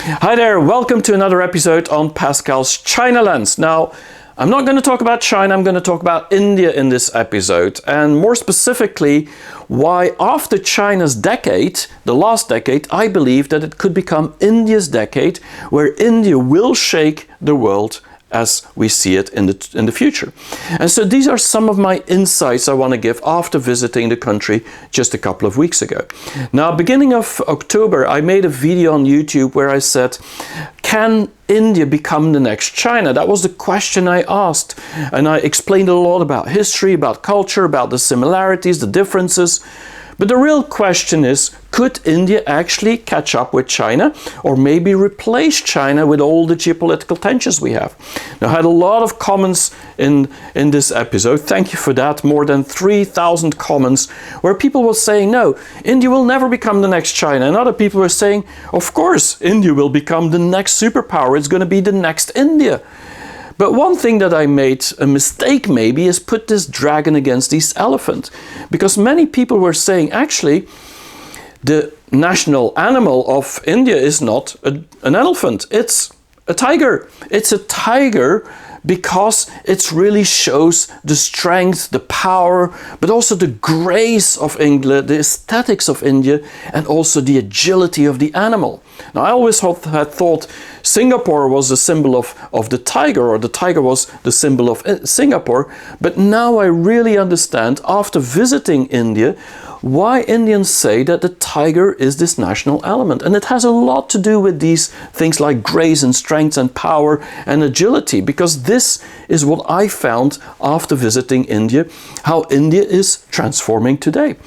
Hi there, welcome to another episode on Pascal's China Lens. Now, I'm not going to talk about China, I'm going to talk about India in this episode, and more specifically, why after China's decade, the last decade, I believe that it could become India's decade, where India will shake the world as we see it in the future. And so these are some of my insights I want to give after visiting the country just a couple of weeks ago. Now, beginning of October, I made a video on YouTube where I said, can India become the next China? That was the question I asked. And I explained a lot about history, about culture, about the similarities, the differences. But the real question is, could India actually catch up with China, or maybe replace China with all the geopolitical tensions we have? Now, I had a lot of comments in this episode. Thank you for that. More than 3,000 comments where people were saying, no, India will never become the next China. And other people were saying, of course, India will become the next superpower. It's going to be the next India. But one thing that I made a mistake maybe is put this dragon against this elephant. Because many people were saying, actually, the national animal of India is not an elephant, it's a tiger. It's a tiger because it really shows the strength, the power, but also the grace of India, the aesthetics of India, and also the agility of the animal. Now, I always had thought Singapore was the symbol of the tiger, or the tiger was the symbol of Singapore, but now I really understand, after visiting India, why Indians say that the tiger is this national element. And it has a lot to do with these things like grace and strength and power and agility, because this is what I found after visiting India, how India is transforming today.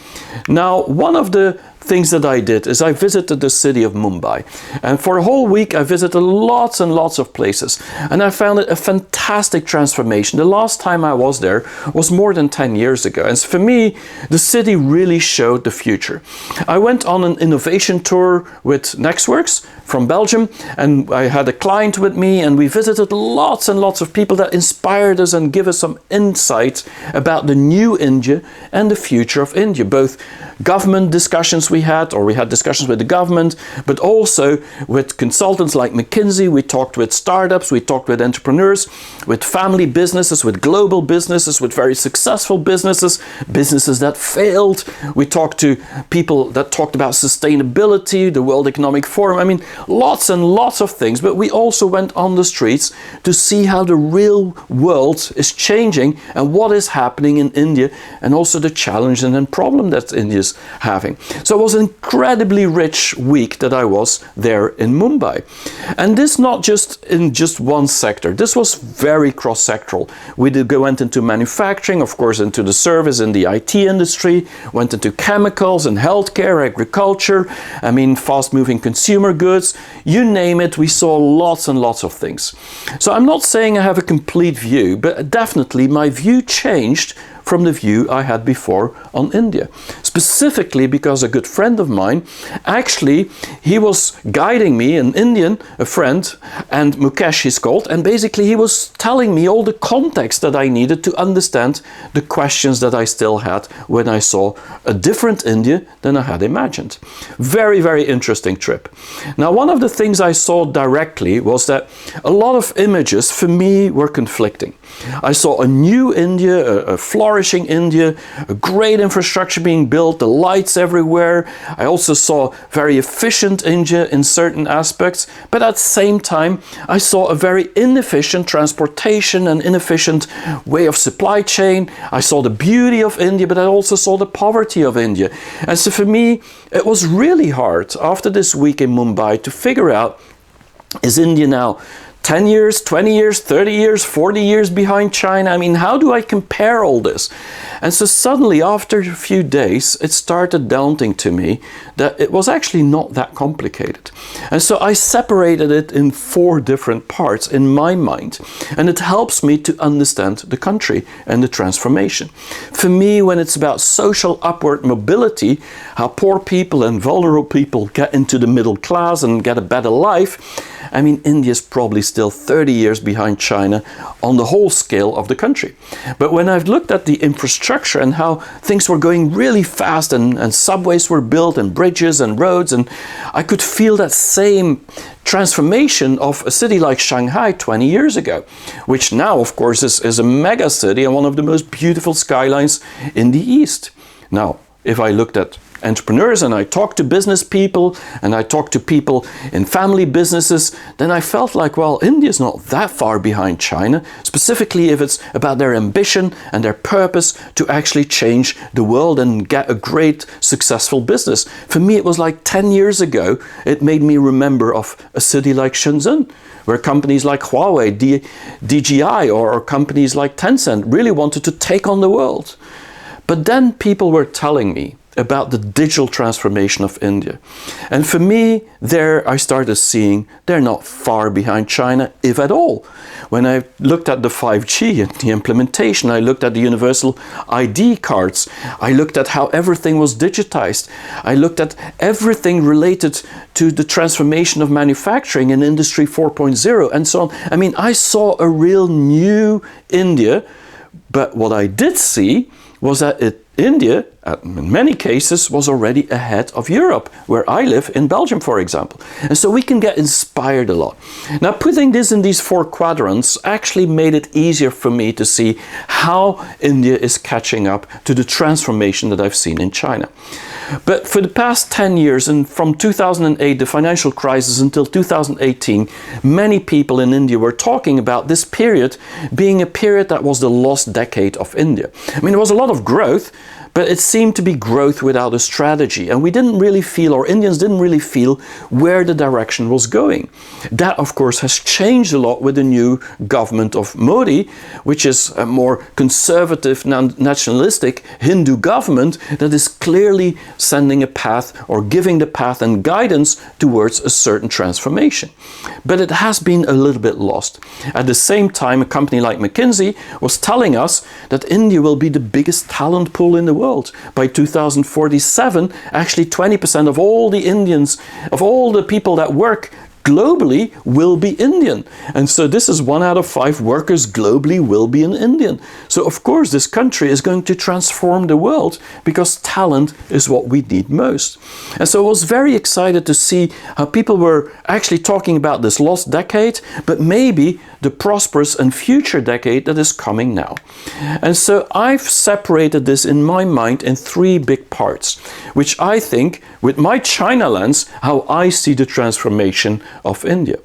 Now, one of the things that I did is I visited the city of Mumbai, and for a whole week I visited lots and lots of places, and I found it a fantastic transformation. The last time I was there was more than 10 years ago, and for me the city really showed the future. I went on an innovation tour with Nextworks from Belgium, and I had a client with me, and we visited lots and lots of people that inspired us and give us some insight about the new India and the future of India. Both government discussions we had discussions with the government, but also with consultants like McKinsey. We talked with startups, we talked with entrepreneurs, with family businesses, with global businesses, with very successful businesses, businesses that failed. We talked to people that talked about sustainability, the World Economic Forum. I mean, lots and lots of things, but we also went on the streets to see how the real world is changing and what is happening in India, and also the challenge and problem that India is having. So it was an incredibly rich week that I was there in Mumbai. And this not just in just one sector. This was very cross-sectoral. We went into manufacturing, of course, into the service in the IT industry, went into chemicals and healthcare, agriculture, I mean, fast-moving consumer goods, you name it, we saw lots and lots of things. So I'm not saying I have a complete view, but definitely my view changed from the view I had before on India. Specifically because a good friend of mine, actually, he was guiding me, an Indian, a friend, and Mukesh he's called, and basically he was telling me all the context that I needed to understand the questions that I still had when I saw a different India than I had imagined. Very, very interesting trip. Now, one of the things I saw directly was that a lot of images for me were conflicting. I saw a new India, a flourishing India, a great infrastructure being built, the lights everywhere. I also saw very efficient India in certain aspects, but at the same time, I saw a very inefficient transportation and inefficient way of supply chain. I saw the beauty of India, but I also saw the poverty of India. And so for me, it was really hard after this week in Mumbai to figure out, is India now 10 years, 20 years, 30 years, 40 years behind China? I mean, how do I compare all this? And so suddenly, after a few days, it started daunting to me that it was actually not that complicated. And so I separated it in 4 different parts in my mind. And it helps me to understand the country and the transformation. For me, when it's about social upward mobility, how poor people and vulnerable people get into the middle class and get a better life, I mean, India is probably still 30 years behind China on the whole scale of the country. But when I've looked at the infrastructure and how things were going really fast and subways were built and bridges and roads, and I could feel that same transformation of a city like Shanghai 20 years ago, which now, of course, is a mega city and one of the most beautiful skylines in the East. Now, if I looked at entrepreneurs and I talked to business people and I talked to people in family businesses, then I felt like, well, India's not that far behind China, specifically if it's about their ambition and their purpose to actually change the world and get a great successful business. For me, it was like 10 years ago, it made me remember of a city like Shenzhen, where companies like Huawei, DJI, or companies like Tencent really wanted to take on the world. But then people were telling me about the digital transformation of India. And for me, there I started seeing they're not far behind China, if at all. When I looked at the 5G and the implementation, I looked at the universal ID cards, I looked at how everything was digitized, I looked at everything related to the transformation of manufacturing in Industry 4.0 and so on. I mean, I saw a real new India, but what I did see was that India, in many cases, was already ahead of Europe, where I live in Belgium, for example. And so we can get inspired a lot. Now, putting this in these 4 quadrants actually made it easier for me to see how India is catching up to the transformation that I've seen in China. But for the past 10 years, and from 2008, the financial crisis, until 2018, many people in India were talking about this period being a period that was the lost decade of India. I mean, there was a lot of growth, but it seemed to be growth without a strategy. And we didn't really feel, or Indians didn't really feel, where the direction was going. That, of course, has changed a lot with the new government of Modi, which is a more conservative, nationalistic Hindu government that is clearly sending a path or giving the path and guidance towards a certain transformation. But it has been a little bit lost. At the same time, a company like McKinsey was telling us that India will be the biggest talent pool in the world. By 2047, actually 20% of all the Indians, of all the people that work globally, will be Indian. And so this is 1 out of 5 workers globally will be an Indian. So of course this country is going to transform the world, because talent is what we need most. And so I was very excited to see how people were actually talking about this lost decade, but maybe the prosperous and future decade that is coming now. And so I've separated this in my mind in 3 big parts, which I think, with my China lens, how I see the transformation of India.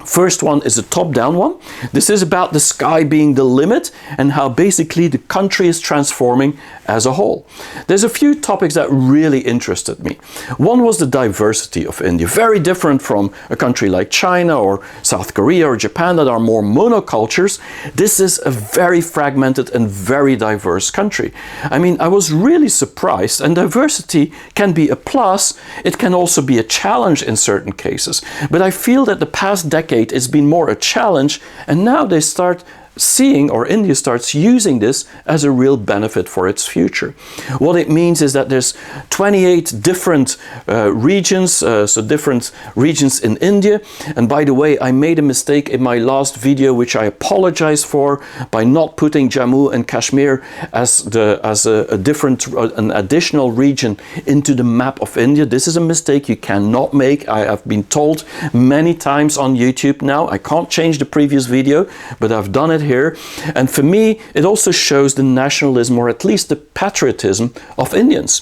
First one is a top-down one. This is about the sky being the limit and how basically the country is transforming as a whole. There's a few topics that really interested me. One was the diversity of India, very different from a country like China or South Korea or Japan that are more monocultures. This is a very fragmented and very diverse country. I mean, I was really surprised, and diversity can be a plus, it can also be a challenge in certain cases. But I feel that the past decade it's been more a challenge, and now they start seeing, or India starts using this as a real benefit for its future. What it means is that there's 28 different regions, so different regions in India. And by the way, I made a mistake in my last video, which I apologize for, by not putting Jammu and Kashmir as an additional region into the map of India. This is a mistake you cannot make. I have been told many times on YouTube now. I can't change the previous video, but I've done it here. And for me, it also shows the nationalism, or at least the patriotism of Indians.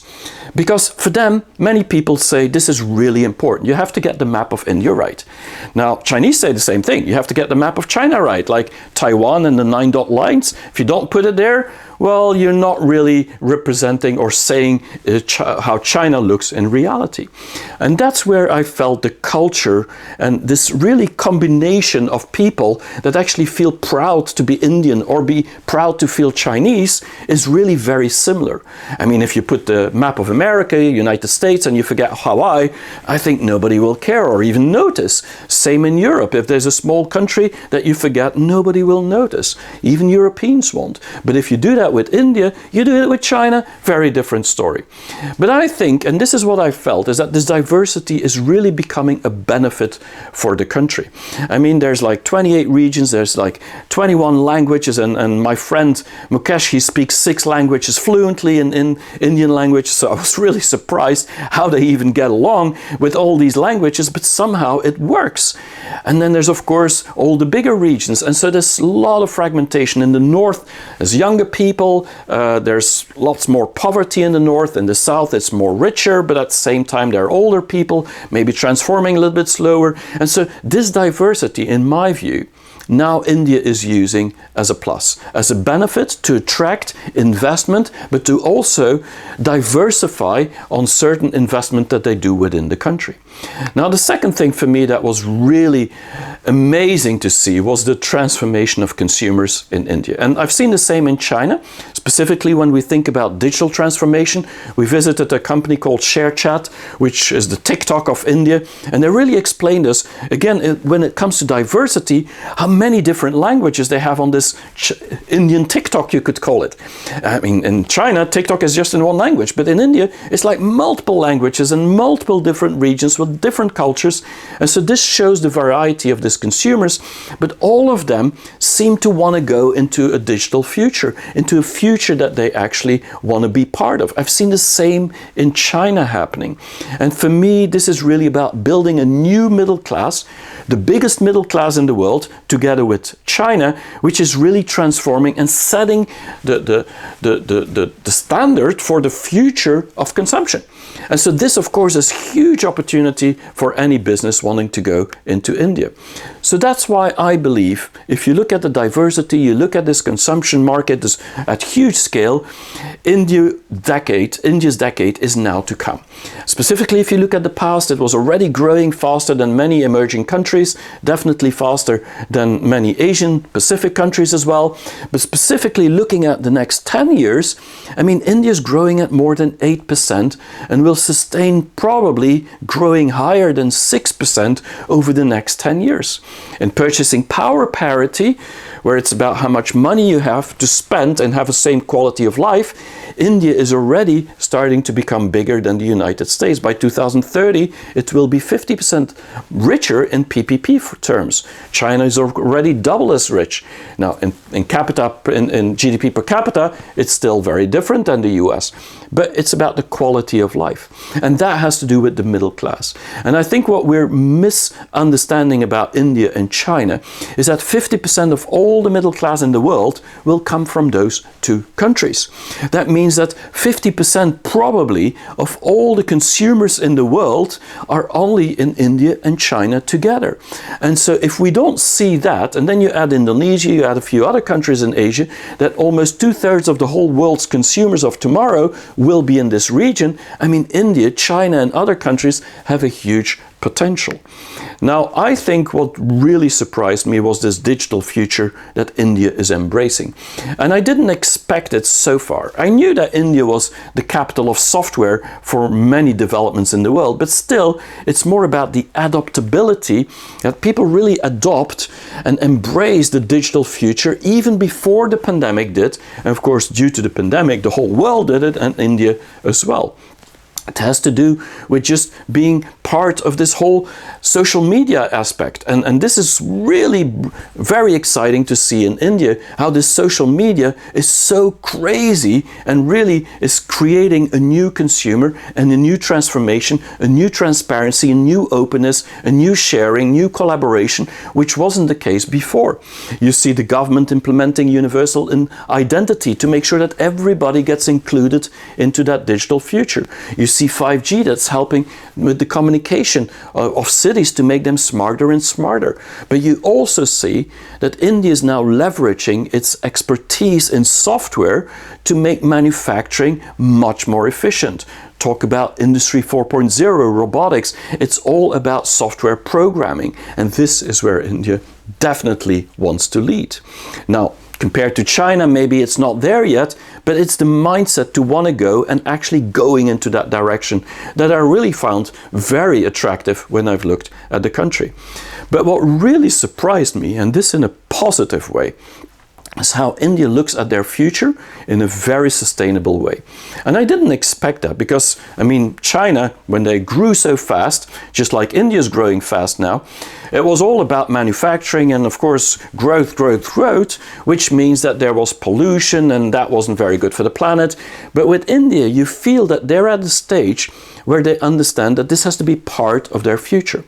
Because for them, many people say this is really important. You have to get the map of India right. Now, Chinese say the same thing. You have to get the map of China right, like Taiwan and the 9 dot lines. If you don't put it there, well, you're not really representing or saying how China looks in reality. And that's where I felt the culture and this really combination of people that actually feel proud to be Indian or be proud to feel Chinese is really very similar. I mean, if you put the map of America, United States, and you forget Hawaii, I think nobody will care or even notice. Same in Europe. If there's a small country that you forget, nobody will notice. Even Europeans won't. But if you do that with India, you do it with China, very different story. But I think, and this is what I felt, is that this diversity is really becoming a benefit for the country. I mean, there's like 28 regions, there's like 21 languages, and my friend Mukesh, he speaks 6 languages fluently in Indian language, so I was really surprised how they even get along with all these languages, but somehow it works. And then there's of course all the bigger regions, and so there's a lot of fragmentation. In the north, there's younger people, there's lots more poverty in the north. In the south, it's more richer, but at the same time, there are older people, maybe transforming a little bit slower. And so this diversity, in my view, now India is using as a plus, as a benefit to attract investment, but to also diversify on certain investment that they do within the country. Now, the second thing for me that was really amazing to see was the transformation of consumers in India. And I've seen the same in China, specifically when we think about digital transformation. We visited a company called ShareChat, which is the TikTok of India, and they really explained us, again, when it comes to diversity, how many different languages they have on this Indian TikTok, you could call it. I mean, in China, TikTok is just in one language, but in India, it's like multiple languages and multiple different regions with different cultures. And so this shows the variety of these consumers, but all of them seem to want to go into a digital future, into a future that they actually want to be part of. I've seen the same in China happening. And for me, this is really about building a new middle class, the biggest middle class in the world, together with China, which is really transforming and setting the standard for the future of consumption. And so this, of course, is huge opportunity for any business wanting to go into India. So that's why I believe, if you look at the diversity, you look at this consumption market at huge scale, India's decade is now to come. Specifically, if you look at the past, it was already growing faster than many emerging countries, definitely faster than many Asian Pacific countries as well. But specifically looking at the next 10 years, I mean, India is growing at more than 8% and will sustain probably growing higher than 6% over the next 10 years. In purchasing power parity, where it's about how much money you have to spend and have the same quality of life, India is already starting to become bigger than the United States. By 2030, it will be 50% richer in PPP terms. China is already double as rich. Now, in GDP per capita, it's still very different than the US. But it's about the quality of life. And that has to do with the middle class. And I think what we're misunderstanding about India and China is that 50% of all the middle class in the world will come from those two countries. That means that 50% probably of all the consumers in the world are only in India and China together. And so if we don't see that, and then you add Indonesia, you add a few other countries in Asia, that almost 2/3 of the whole world's consumers of tomorrow will be in this region. I mean, India, China, and other countries have a huge potential. Now, I think what really surprised me was this digital future that India is embracing. And I didn't expect it so far. I knew that India was the capital of software for many developments in the world, but still, it's more about the adaptability, that people really adopt and embrace the digital future even before the pandemic did. And of course, due to the pandemic, the whole world did it, and India as well. It has to do with just being part of this whole social media aspect. And this is really very exciting to see in India, how this social media is so crazy and really is creating a new consumer and a new transformation, a new transparency, a new openness, a new sharing, new collaboration, which wasn't the case before. You see the government implementing universal identity to make sure that everybody gets included into that digital future. You see 5G that's helping with the communication of cities to make them smarter and smarter. But you also see that India is now leveraging its expertise in software to make manufacturing much more efficient. Talk about Industry 4.0, robotics. It's all about software programming. And this is where India definitely wants to lead. Now, Compared to China, maybe it's not there yet, but it's the mindset to want to go and actually going into that direction that I really found very attractive when I've looked at the country. But what really surprised me, and this in a positive way, is how India looks at their future in a very sustainable way. And I didn't expect that because, I mean, China, when they grew so fast, just like India is growing fast now, it was all about manufacturing and, of course, growth, which means that there was pollution and that wasn't very good for the planet. But with India, you feel that they're at a stage where they understand that this has to be part of their future.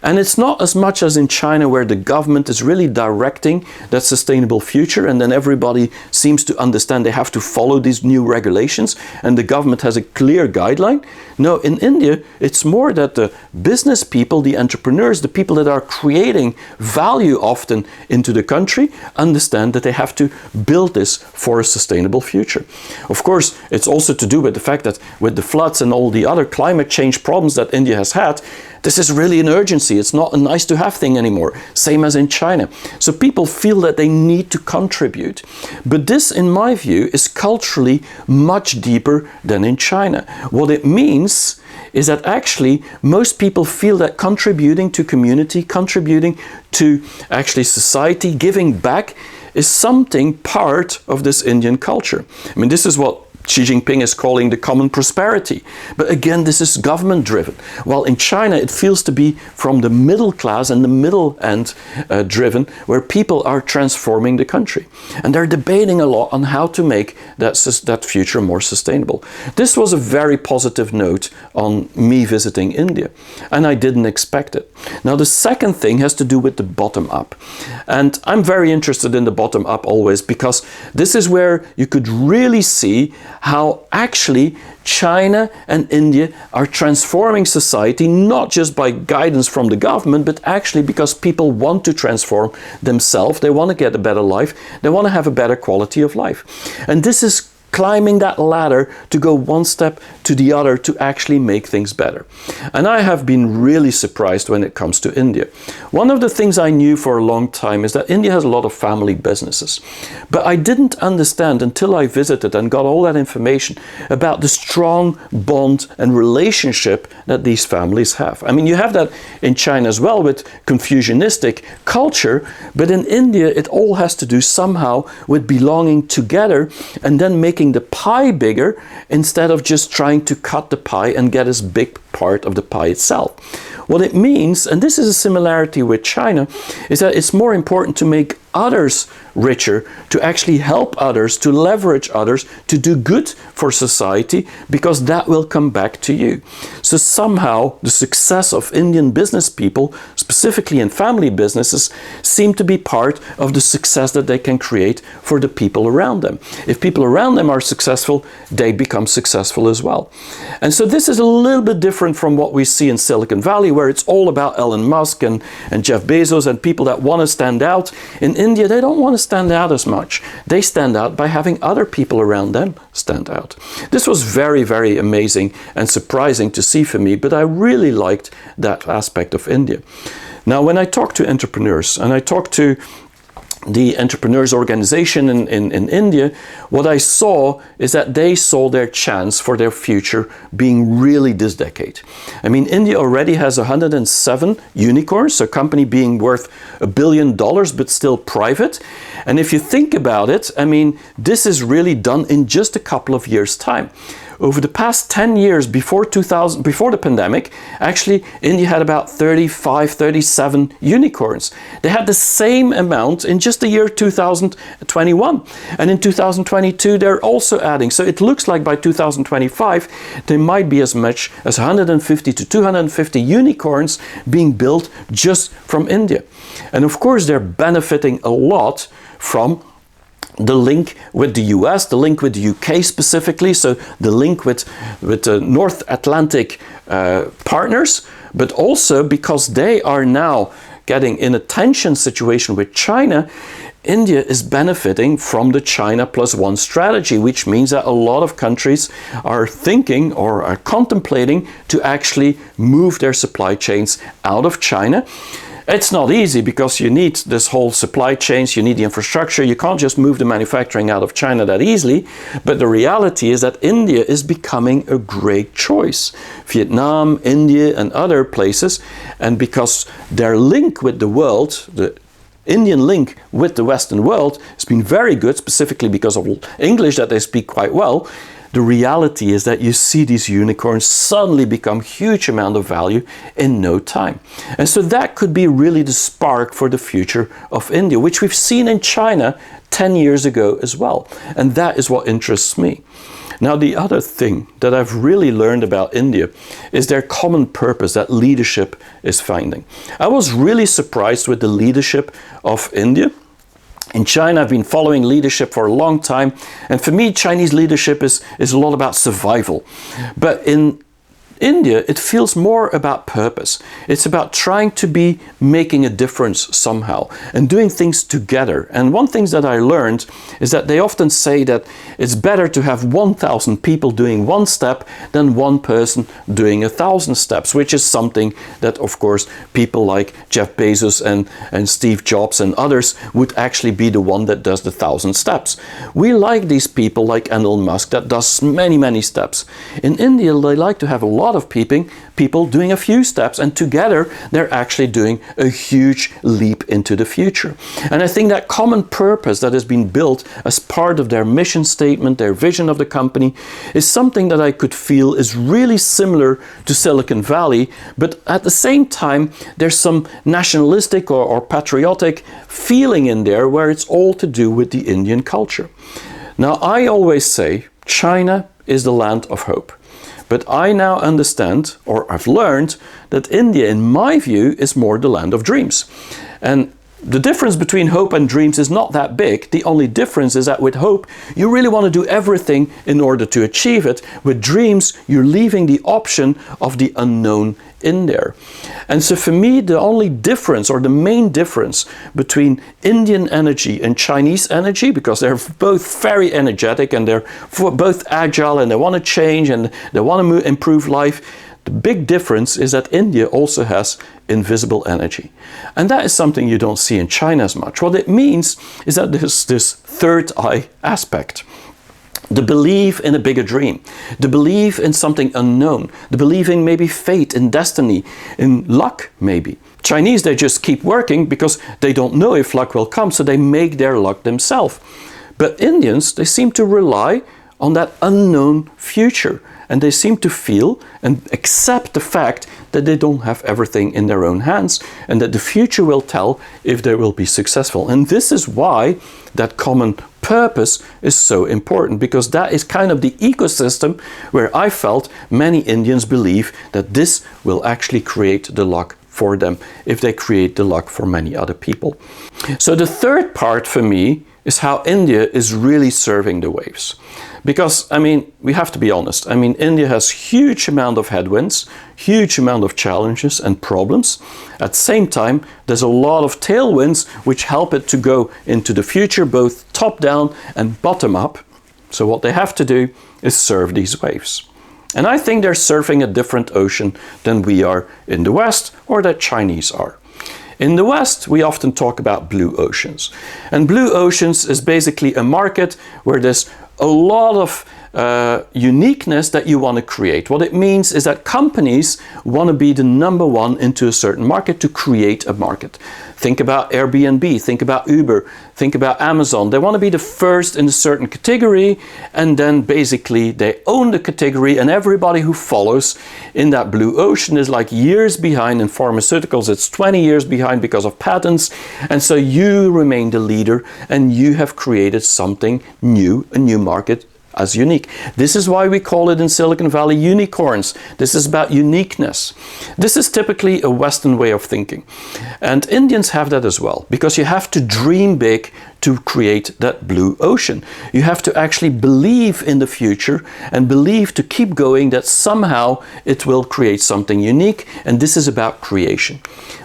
And it's not as much as in China, where the government is really directing that sustainable future, and then everybody seems to understand they have to follow these new regulations, and the government has a clear guideline. No, in India, it's more that the business people, the entrepreneurs, the people that are creating value often into the country, understand that they have to build this for a sustainable future. Of course, it's also to do with the fact that with the floods and all the other climate change problems that India has had, this is really an urgency. It's not a nice to have thing anymore, same as in China. So people feel that they need to contribute. But this, in my view, is culturally much deeper than in China. What it means is that actually most people feel that contributing to community, contributing to actually society, giving back, is something part of this Indian culture. I mean, this is what Xi Jinping is calling the common prosperity. But again, this is government driven. While in China, it feels to be from the middle class and the middle end driven, where people are transforming the country. And they're debating a lot on how to make that future more sustainable. This was a very positive note on me visiting India. And I didn't expect it. Now, the second thing has to do with the bottom up. And I'm very interested in the bottom up always, because this is where you could really see how actually China and India are transforming society, not just by guidance from the government, but actually because people want to transform themselves. They want to get a better life. They want to have a better quality of life. And this is climbing that ladder to go one step to the other to actually make things better. And I have been really surprised when it comes to India. One of the things I knew for a long time is that India has a lot of family businesses. But I didn't understand until I visited and got all that information about the strong bond and relationship that these families have. I mean, you have that in China as well with Confucianistic culture, but in India it all has to do somehow with belonging together and then making the pie bigger instead of just trying to cut the pie and get as big part of the pie itself. What it means, and this is a similarity with China, is that it's more important to make others richer, to actually help others, to leverage others, to do good for society, because that will come back to you. So somehow the success of Indian business people, specifically in family businesses, seem to be part of the success that they can create for the people around them. If people around them are successful, they become successful as well. And so this is a little bit different from what we see in Silicon Valley, where it's all about Elon Musk and Jeff Bezos and people that want to stand out. In India, they don't want to stand out as much. They stand out by having other people around them stand out. This was very, very amazing and surprising to see for me, but I really liked that aspect of India. Now, when I talk to entrepreneurs and I talk to the entrepreneurs organization in India, what I saw is that they saw their chance for their future being really this decade. I mean, India already has 107 unicorns, a company being worth $1 billion, but still private. And if you think about it, I mean, this is really done in just a couple of years' time. Over the past 10 years before the pandemic, actually India had about 35, 37 unicorns. They had the same amount in just the year 2021. And in 2022, they're also adding. So it looks like by 2025, there might be as much as 150 to 250 unicorns being built just from India. And of course, they're benefiting a lot from the link with the US, the link with the UK specifically, so the link with the North Atlantic partners, but also because they are now getting in a tension situation with China, India is benefiting from the China plus one strategy, which means that a lot of countries are thinking or are contemplating to actually move their supply chains out of China. It's not easy because you need this whole supply chains, you need the infrastructure. You can't just move the manufacturing out of China that easily. But the reality is that India is becoming a great choice. Vietnam, India, and other places. And because their link with the world, the Indian link with the Western world, has been very good, specifically because of English that they speak quite well. The reality is that you see these unicorns suddenly become huge amount of value in no time. And so that could be really the spark for the future of India, which we've seen in China 10 years ago as well. And that is what interests me. Now, the other thing that I've really learned about India is their common purpose that leadership is finding. I was really surprised with the leadership of India. In China, I've been following leadership for a long time. And for me, Chinese leadership is a lot about survival. But in India, it feels more about purpose. It's about trying to be making a difference somehow and doing things together. And one thing that I learned is that they often say that it's better to have 1,000 people doing one step than one person doing 1,000 steps, which is something that, of course, people like Jeff Bezos and Steve Jobs and others would actually be the one that does the 1,000 steps. We like these people like Elon Musk that does many, many steps. In India, they like to have a lot of people doing a few steps, and together they're actually doing a huge leap into the future. And I think that common purpose that has been built as part of their mission statement, their vision of the company, is something that I could feel is really similar to Silicon Valley, but at the same time there's some nationalistic or patriotic feeling in there where it's all to do with the Indian culture. Now, I always say China is the land of hope. But I now understand, or I've learned, that India, in my view, is more the land of dreams. And the difference between hope and dreams is not that big. The only difference is that with hope, you really want to do everything in order to achieve it. With dreams, you're leaving the option of the unknown in there. And so for me, the only difference, or the main difference between Indian energy and Chinese energy, because they're both very energetic and they're both agile and they want to change and they want to improve life, the big difference is that India also has invisible energy. And that is something you don't see in China as much. What it means is that there's this third eye aspect. The belief in a bigger dream, the belief in something unknown, the belief in maybe fate, in destiny, in luck maybe. Chinese, they just keep working because they don't know if luck will come, so they make their luck themselves. But Indians, they seem to rely on that unknown future. And they seem to feel and accept the fact that they don't have everything in their own hands and that the future will tell if they will be successful. And this is why that common purpose is so important, because that is kind of the ecosystem where I felt many Indians believe that this will actually create the luck for them if they create the luck for many other people. So the third part for me is how India is really surfing the waves. Because, I mean, we have to be honest. I mean, India has huge amount of headwinds, huge amount of challenges and problems. At the same time, there's a lot of tailwinds which help it to go into the future, both top down and bottom up. So what they have to do is surf these waves. And I think they're surfing a different ocean than we are in the West, or that Chinese are. In the West, we often talk about blue oceans. And blue oceans is basically a market where there's a lot of uniqueness that you want to create. What it means is that companies want to be the number one into a certain market to create a market. Think about Airbnb, think about Uber, think about Amazon. They want to be the first in a certain category, and then basically they own the category, and everybody who follows in that blue ocean is like years behind. In pharmaceuticals, it's 20 years behind because of patents. And so you remain the leader and you have created something new, a new market as unique. This is why we call it in Silicon Valley unicorns. This is about uniqueness. This is typically a Western way of thinking. And Indians have that as well, because you have to dream big to create that blue ocean. You have to actually believe in the future and believe to keep going that somehow it will create something unique. And this is about creation.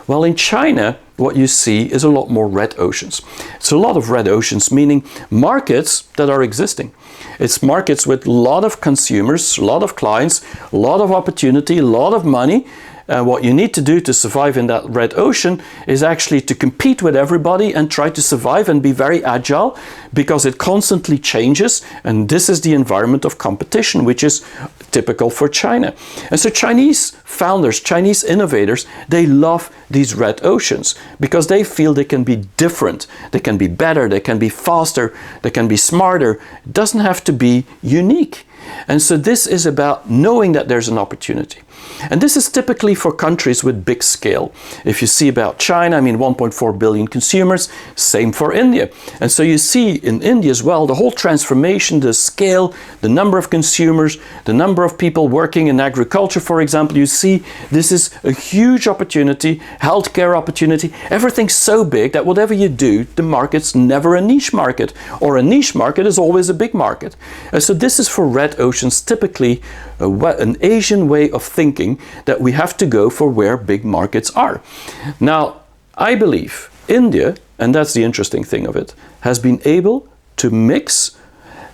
Well, in China, what you see is a lot more red oceans. It's a lot of red oceans, meaning markets that are existing. It's markets with a lot of consumers, a lot of clients, a lot of opportunity, a lot of money, what you need to do to survive in that red ocean is actually to compete with everybody and try to survive and be very agile, because it constantly changes, and this is the environment of competition, which is typical for China. And so Chinese founders, Chinese innovators, they love these red oceans because they feel they can be different, they can be better, they can be faster, they can be smarter. It doesn't have to be unique. And so this is about knowing that there's an opportunity. And this is typically for countries with big scale. If you see about China, 1.4 billion consumers, same for India. And so you see in India as well, the whole transformation, the scale, the number of consumers, the number of people working in agriculture, for example, you see this is a huge opportunity, healthcare opportunity, everything's so big that whatever you do, the market's never a niche market, or a niche market is always a big market. And so this is for red oceans, typically an Asian way of thinking that we have to go for where big markets are. Now, I believe India, and that's the interesting thing of it, has been able to mix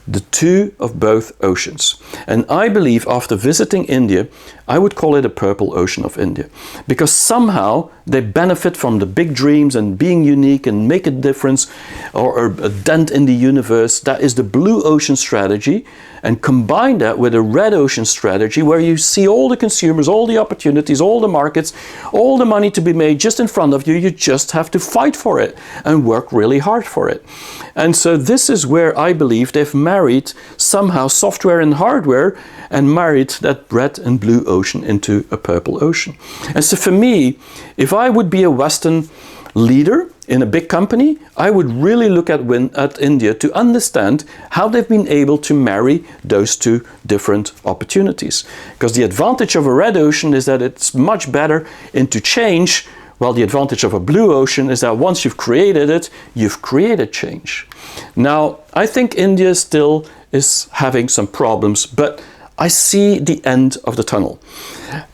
the two of both oceans. And I believe after visiting India, I would call it a purple ocean of India, because somehow they benefit from the big dreams and being unique and make a difference or a dent in the universe. That is the blue ocean strategy, and combine that with a red ocean strategy where you see all the consumers, all the opportunities, all the markets, all the money to be made just in front of you. You just have to fight for it and work really hard for it. And so this is where I believe they've married somehow software and hardware, and married that red and blue ocean into a purple ocean. And so for me, if I would be a Western leader in a big company, I would really look at India to understand how they've been able to marry those two different opportunities. Because the advantage of a red ocean is that it's much better into change, while the advantage of a blue ocean is that once you've created it, you've created change. Now, I think India still is having some problems, but I see the end of the tunnel.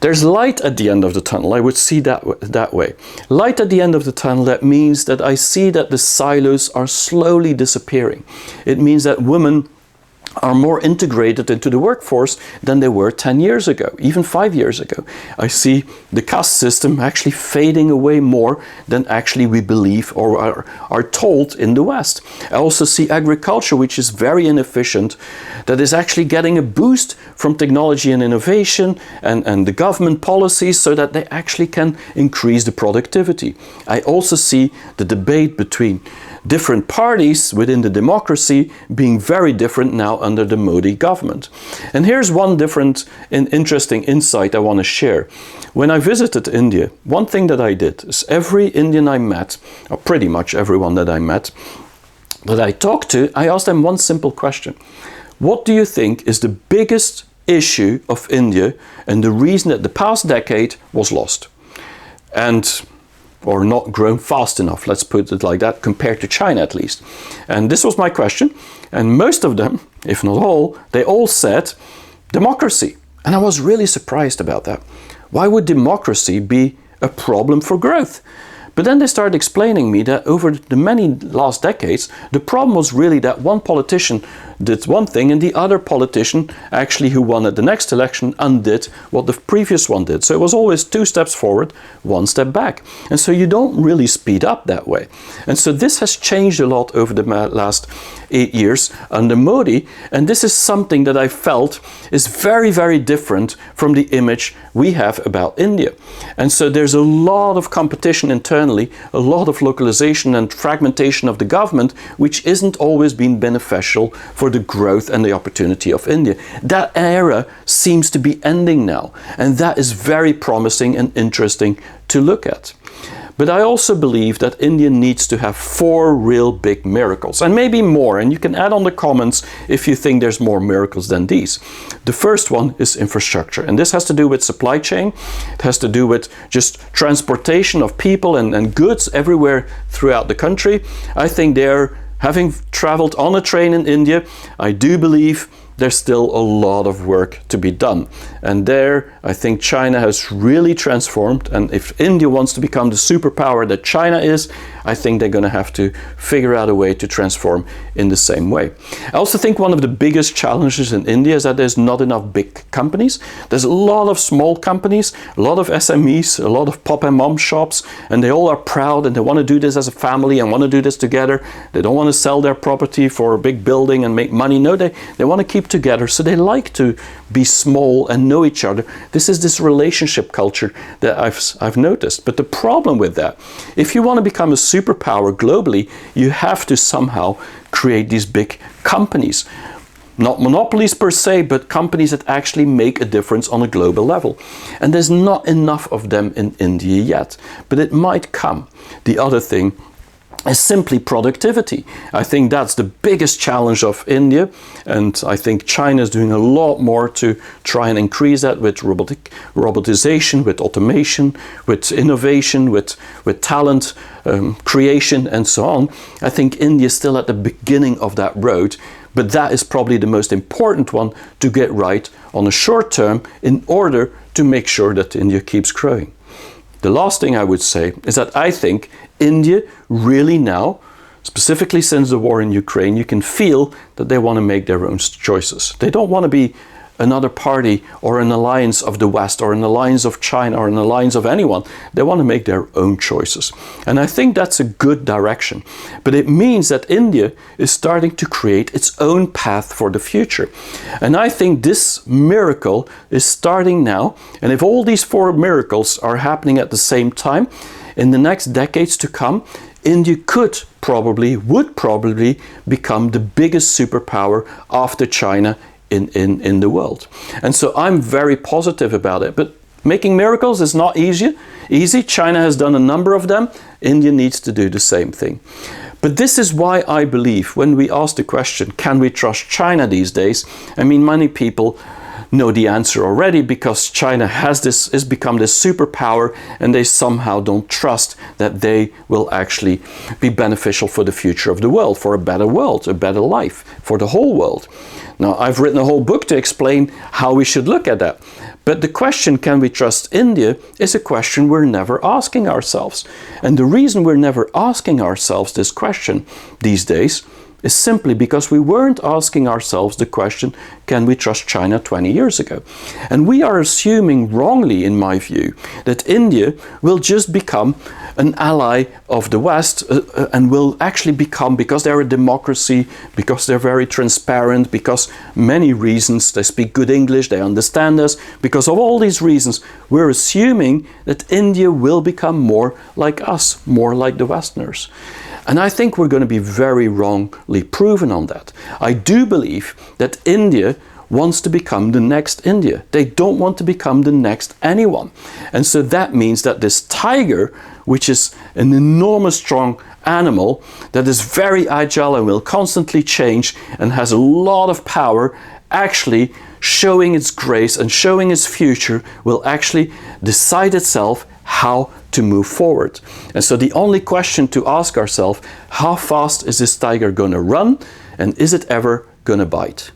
There's light at the end of the tunnel. I would see that way. Light at the end of the tunnel, that means that I see that the silos are slowly disappearing. It means that women are more integrated into the workforce than they were 10 years ago, even 5 years ago. I see the caste system actually fading away more than actually we believe or are told in the West. I also see agriculture, which is very inefficient, that is actually getting a boost from technology and innovation and the government policies so that they actually can increase the productivity. I also see the debate between different parties within the democracy being very different now under the Modi government. And here's one different and interesting insight I want to share. When I visited India, one thing that I did is every Indian I met, or pretty much everyone that I met, that I talked to, I asked them one simple question. What do you think is the biggest issue of India and the reason that the past decade was lost? Or not grown fast enough, let's put it like that, compared to China at least. And this was my question, and most of them, if not all, they all said democracy. And I was really surprised about that. Why would democracy be a problem for growth? But then they started explaining me that over the many last decades, the problem was really that one politician did one thing and the other politician actually who won at the next election undid what the previous one did. So it was always 2 steps forward, 1 step back. And so you don't really speed up that way. And so this has changed a lot over the last 8 years under Modi. And this is something that I felt is very, very different from the image we have about India. And so there's a lot of competition internally, a lot of localization and fragmentation of the government, which isn't always been beneficial for the growth and the opportunity of India. That era seems to be ending now, and that is very promising and interesting to look at. But I also believe that India needs to have 4 real big miracles, and maybe more, and you can add on the comments if you think there's more miracles than these. The first one is infrastructure, and this has to do with supply chain. It has to do with just transportation of people and goods everywhere throughout the country. I think having traveled on a train in India, I do believe there's still a lot of work to be done. And there, I think China has really transformed. And if India wants to become the superpower that China is, I think they're going to have to figure out a way to transform in the same way. I also think one of the biggest challenges in India is that there's not enough big companies. There's a lot of small companies, a lot of SMEs, a lot of pop and mom shops, and they all are proud and they want to do this as a family and want to do this together. They don't want to sell their property for a big building and make money. No, they want to keep together. So they like to be small and know each other. This is this relationship culture that I've noticed. But the problem with that, if you want to become a superpower globally, you have to somehow create these big companies. Not monopolies per se, but companies that actually make a difference on a global level. And there's not enough of them in India yet, but it might come. The other thing is simply productivity. I think that's the biggest challenge of India, and I think China is doing a lot more to try and increase that with robotization, with automation, with innovation, with talent creation and so on. I think India is still at the beginning of that road, but that is probably the most important one to get right on a short term in order to make sure that India keeps growing. The last thing I would say is that I think India really now, specifically since the war in Ukraine, you can feel that they want to make their own choices. They don't want to be another party or an alliance of the West or an alliance of China or an alliance of anyone. They want to make their own choices. And I think that's a good direction. But it means that India is starting to create its own path for the future. And I think this miracle is starting now. And if all these 4 miracles are happening at the same time, in the next decades to come, India would probably become the biggest superpower after China in the world. And so I'm very positive about it. But making miracles is not easy. China has done a number of them. India needs to do the same thing. But this is why I believe when we ask the question, can we trust China these days? I mean, many people know the answer already because China has become this superpower, and they somehow don't trust that they will actually be beneficial for the future of the world, for a better world, a better life, for the whole world. Now, I've written a whole book to explain how we should look at that. But the question, can we trust India, is a question we're never asking ourselves. And the reason we're never asking ourselves this question these days is simply because we weren't asking ourselves the question, can we trust China 20 years ago? And we are assuming wrongly, in my view, that India will just become an ally of the West and will actually become, because they're a democracy, because they're very transparent, because many reasons, they speak good English, they understand us, because of all these reasons, we're assuming that India will become more like us, more like the Westerners. And I think we're going to be very wrongly proven on that. I do believe that India wants to become the next India. They don't want to become the next anyone. And so that means that this tiger, which is an enormous strong animal that is very agile and will constantly change and has a lot of power, actually showing its grace and showing its future, will actually decide itself how to move forward. And so the only question to ask ourselves, how fast is this tiger going to run, and is it ever going to bite?